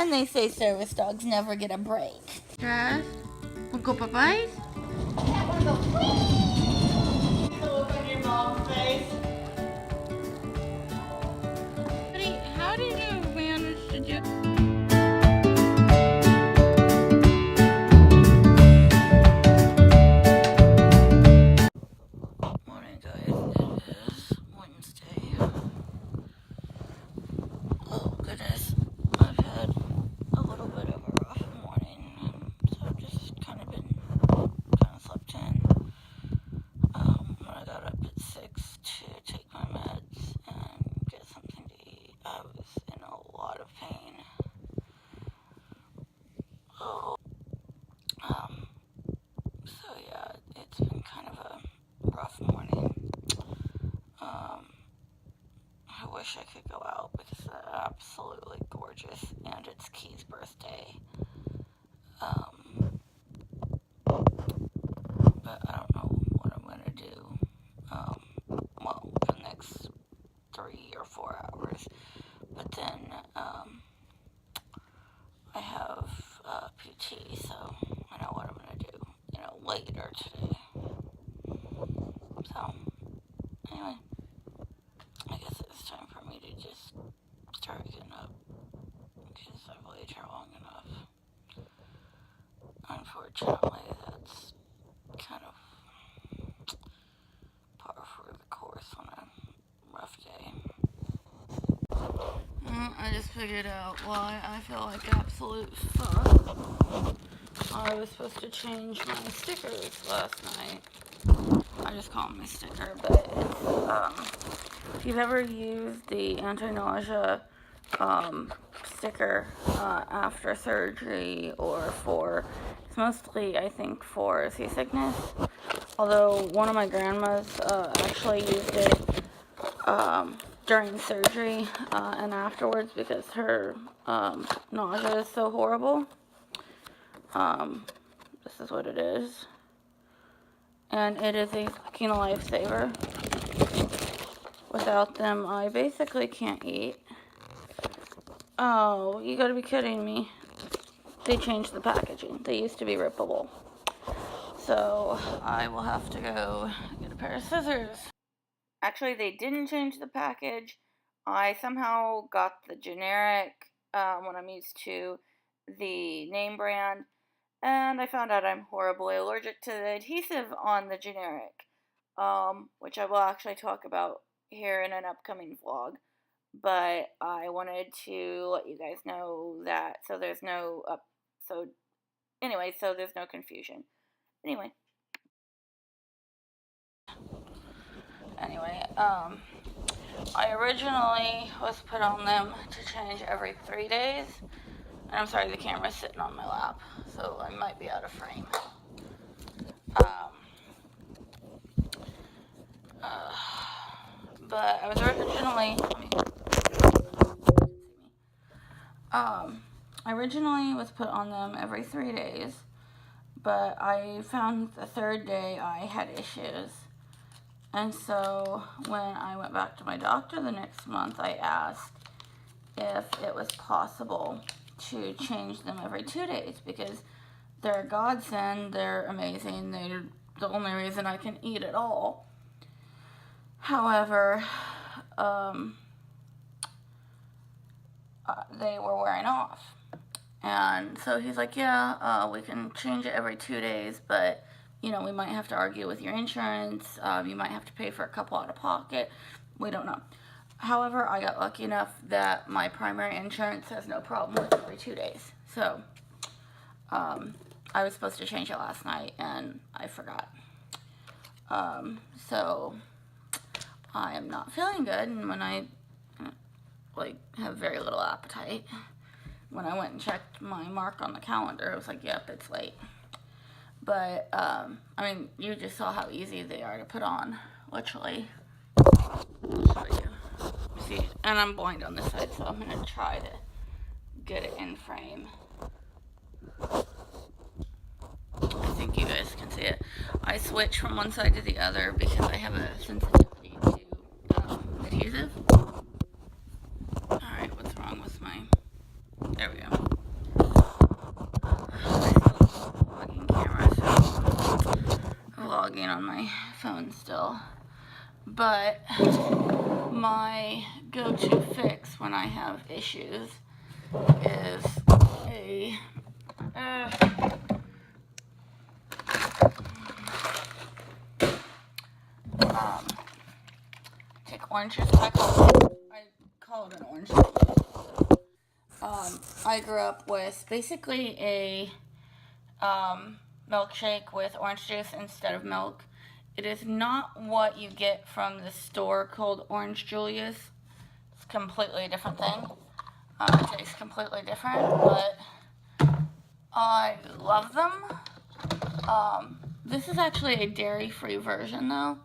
And they say service dogs never get a break. Jazz, we'll go bye-bye? I want to go, please. The look on your mom's face. How did you manage to do... Morning, guys. It is Wednesday. Oh, goodness. I've had a little bit of a rough morning, so I've just kind of slept in. When I got up at 6 to take my meds and get something to eat, I was in a lot of pain. Oh, so yeah, it's been kind of a rough morning. I wish I could go out because it's absolutely gorgeous and it's Key's birthday. But I don't know what I'm gonna do. Well, for the next 3 or 4 hours. But then, I have p.o.t.s, so I know what I'm gonna do, later today. So, anyway, I guess it's time for me to just start getting up, because I've laid here long enough. Unfortunately, that's kind of par for the course on a rough day. I just figured out why I feel like absolute fuck. I was supposed to change my stickers last night. I just call them my sticker, but it's, if you've ever used the anti-nausea sticker after surgery or it's mostly, I think, for seasickness. Although one of my grandmas actually used it during surgery and afterwards because her nausea is so horrible. This is what it is. And it is a fucking lifesaver. Without them, I basically can't eat. Oh, you gotta be kidding me. They changed the packaging. They used to be rippable. So, I will have to go get a pair of scissors. Actually, they didn't change the package. I somehow got the generic when I'm used to the name brand. And I found out I'm horribly allergic to the adhesive on the generic, which I will actually talk about here in an upcoming vlog. But I wanted to let you guys know that, so there's no so there's no confusion. Anyway, I originally was put on them to change every 3 days. And I'm sorry, the camera's sitting on my lap, so I might be out of frame. But I was I originally was put on them every 3 days, but I found the 3rd day I had issues. And so when I went back to my doctor the next month, I asked if it was possible to change them every 2 days because they're a godsend, they're amazing, they're the only reason I can eat at all. However, they were wearing off. And so he's like, yeah, we can change it every 2 days, but, we might have to argue with your insurance. You might have to pay for a couple out of pocket. We don't know. However, I got lucky enough that my primary insurance has no problem with every 2 days. So, I was supposed to change it last night, and I forgot. So, I am not feeling good, and when I, have very little appetite. When I went and checked my mark on the calendar, it was like, yep, it's late. But, you just saw how easy they are to put on, literally. I'll show you. See, and I'm blind on this side, so I'm going to try to get it in frame. I think you guys can see it. I switch from one side to the other because I have a sensitivity to adhesive. Alright, what's wrong with my... There we go. vlogging on my phone still. But my go-to fix when I have issues is a take orange juice. I call it an orange juice. I grew up with basically a milkshake with orange juice instead of milk. It is not what you get from the store called Orange Julius. It's completely a different thing. It tastes completely different, but I love them. This is actually a dairy-free version, though.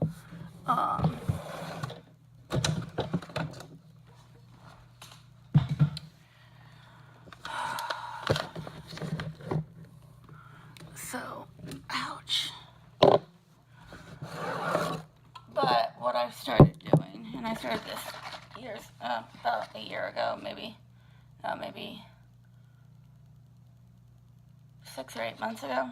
So, ouch. But what I've started doing, and I started this about a year ago, maybe 6 or 8 months ago.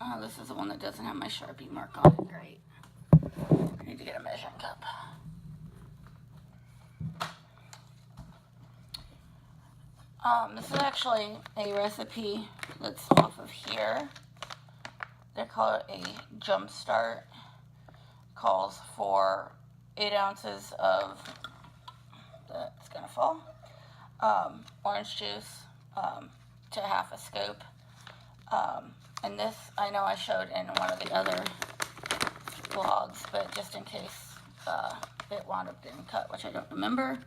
Oh, this is the one that doesn't have my Sharpie mark on it. Great. I need to get a measuring cup. This is actually a recipe that's off of here. They call it a jump start. Calls for 8 ounces of, that's gonna fall, orange juice to half a scoop. And this, I know I showed in one of the other vlogs, but just in case it wound up getting cut, which I don't remember.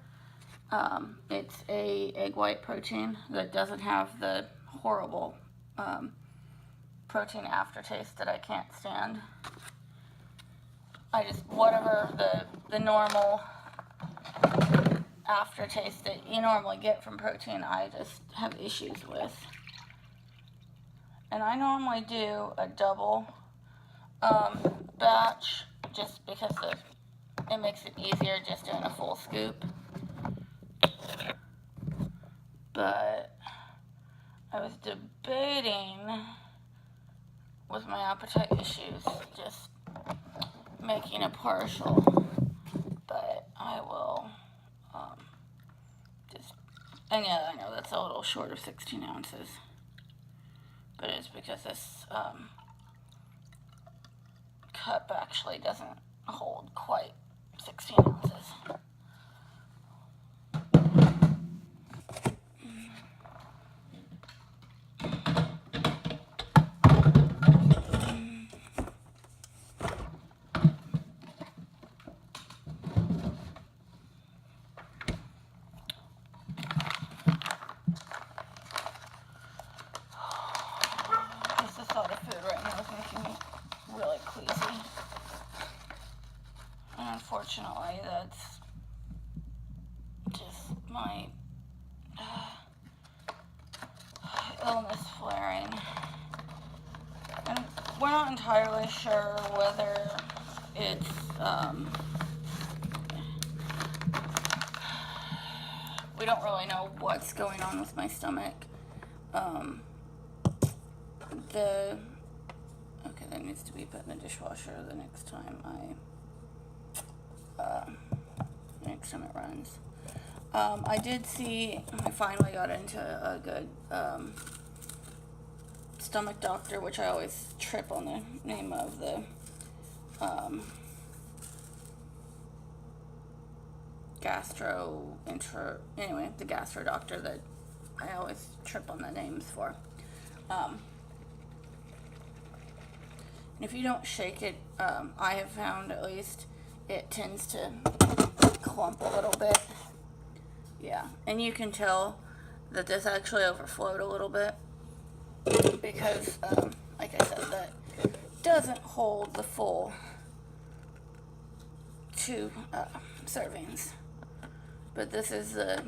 It's a egg white protein that doesn't have the horrible protein aftertaste that I can't stand. I just, whatever the normal aftertaste that you normally get from protein, I just have issues with. And I normally do a double batch just because it makes it easier just doing a full scoop. But I was debating with my appetite issues just making a partial, but I will and yeah, I know that's a little short of 16 ounces, but it's because this cup actually doesn't hold quite 16 ounces. Unfortunately, that's just my illness flaring. And we're not entirely sure whether it's, we don't really know what's going on with my stomach. Okay, that needs to be put in the dishwasher the next time it runs. I did see, I finally got into a good stomach doctor, which I always trip on the name of the the gastro doctor that I always trip on the names for. And if you don't shake it, I have found at least, it tends to clump a little bit. Yeah, and you can tell that this actually overflowed a little bit because, like I said, that doesn't hold the full 2 servings. But this is the,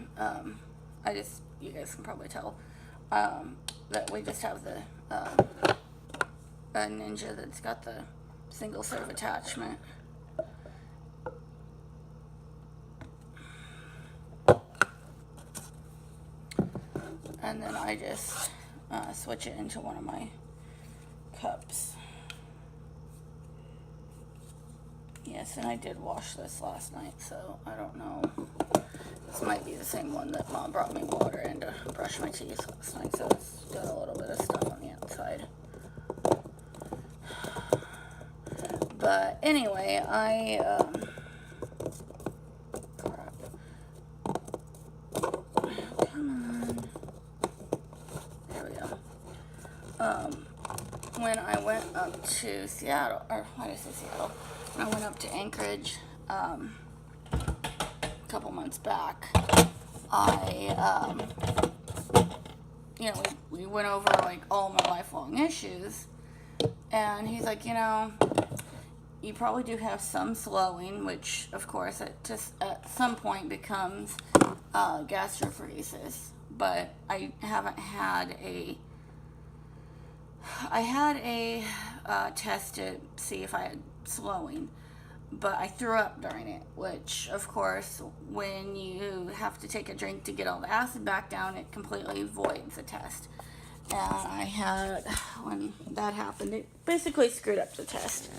you guys can probably tell, that we just have the, a Ninja that's got the single serve attachment. and then I just switch it into one of my cups. Yes, and I did wash this last night, so I don't know. This might be the same one that Mom brought me water in to brush my teeth last night, so it's got a little bit of stuff on the outside. But anyway, crap. Come on. There we go. When I went up to Seattle, or why did I say Seattle? When I went up to Anchorage, a couple months back, we went over like all my lifelong issues, and he's like, you probably do have some slowing, which of course at some point becomes gastroparesis, but I had a test to see if I had slowing, but I threw up during it, which of course when you have to take a drink to get all the acid back down, it completely voids the test. And when that happened, it basically screwed up the test.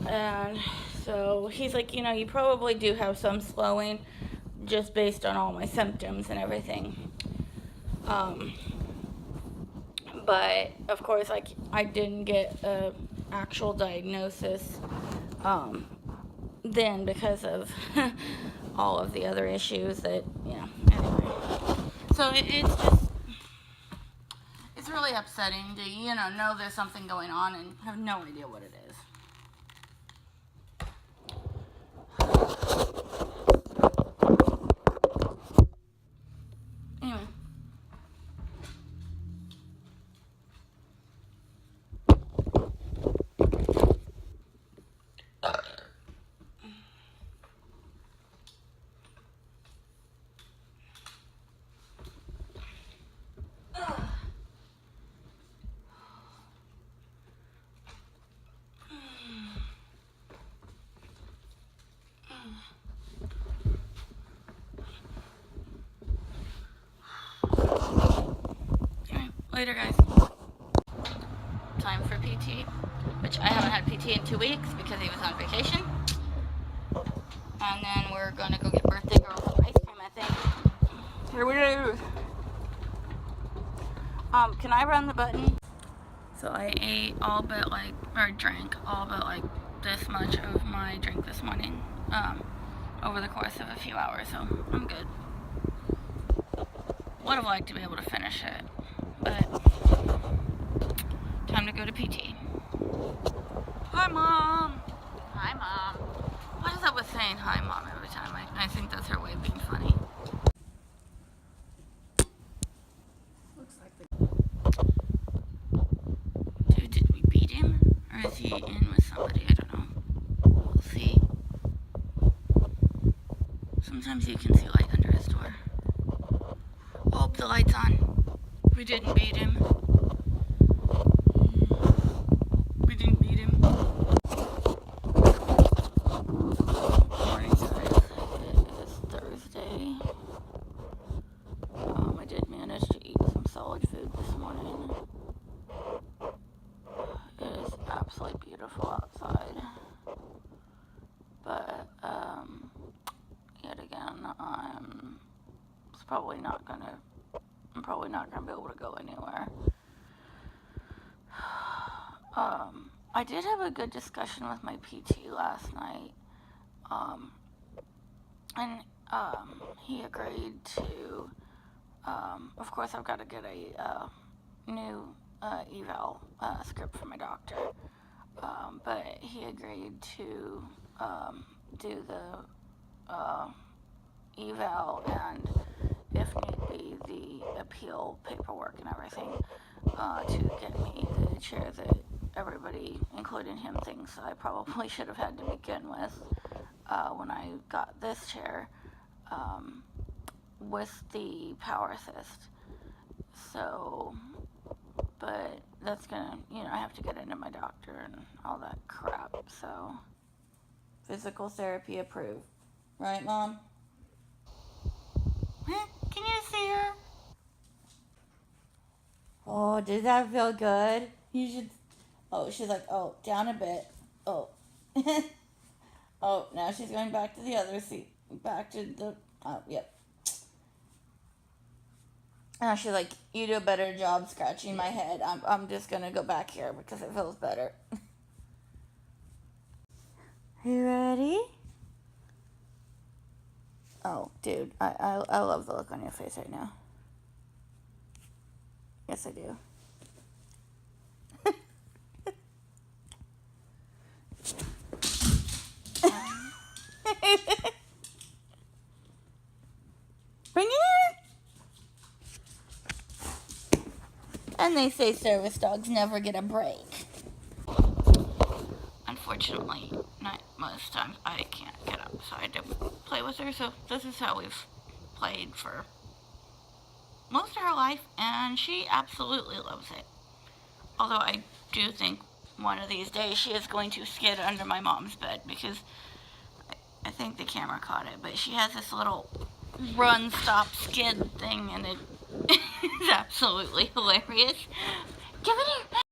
And so he's like, you probably do have some slowing just based on all my symptoms and everything. But of course, I didn't get an actual diagnosis then because of all of the other issues that, anyway. So it's really upsetting to, know there's something going on and have no idea what it is. Anyway. Later, guys. Time for PT, which I haven't had PT in 2 weeks because he was on vacation. And then we're gonna go get birthday girl some ice cream, I think. Here we go. Can I run the button? So I drank all but this much of my drink this morning, over the course of a few hours, so I'm good. Would have liked to be able to finish it, but time to go to PT. Hi, Mom! Hi, Mom. What is up with saying hi, Mom, every time? I think that's her way of being funny. Looks like Dude, did we beat him? Or is he in with somebody? I don't know. We'll see. Sometimes you can see light under his door. Oh, the light's on. We didn't beat him. We didn't beat him. Morning, guys. It is Thursday. I did manage to eat some solid food this morning. It is absolutely beautiful outside. But, yet again, I'm probably not gonna be able to go anywhere. I did have a good discussion with my PT last night, and he agreed to, of course I've got to get a new eval script from my doctor, but he agreed to do the eval and, if need be, the appeal paperwork and everything to get me the chair that everybody, including him, thinks I probably should have had to begin with when I got this chair with the power assist. So, but that's gonna, I have to get into my doctor and all that crap, so. Physical therapy approved. Right, Mom? Can you see her? does that feel good? You should. Oh, she's like, oh, down a bit. Oh. Oh, now she's going back to the other seat. Back to the. Oh, yep. Now she's like, you do a better job scratching my head. I'm just gonna go back here because it feels better. You ready? Oh, dude, I love the look on your face right now. Yes, I do. Bring it in. And they say service dogs never get a break. Unfortunately, not most times I can't get outside to play with her, so this is how we've played for most of her life, and she absolutely loves it. Although I do think one of these days she is going to skid under my mom's bed because I think the camera caught it, but she has this little run, stop, skid thing, and it is absolutely hilarious. Give it here.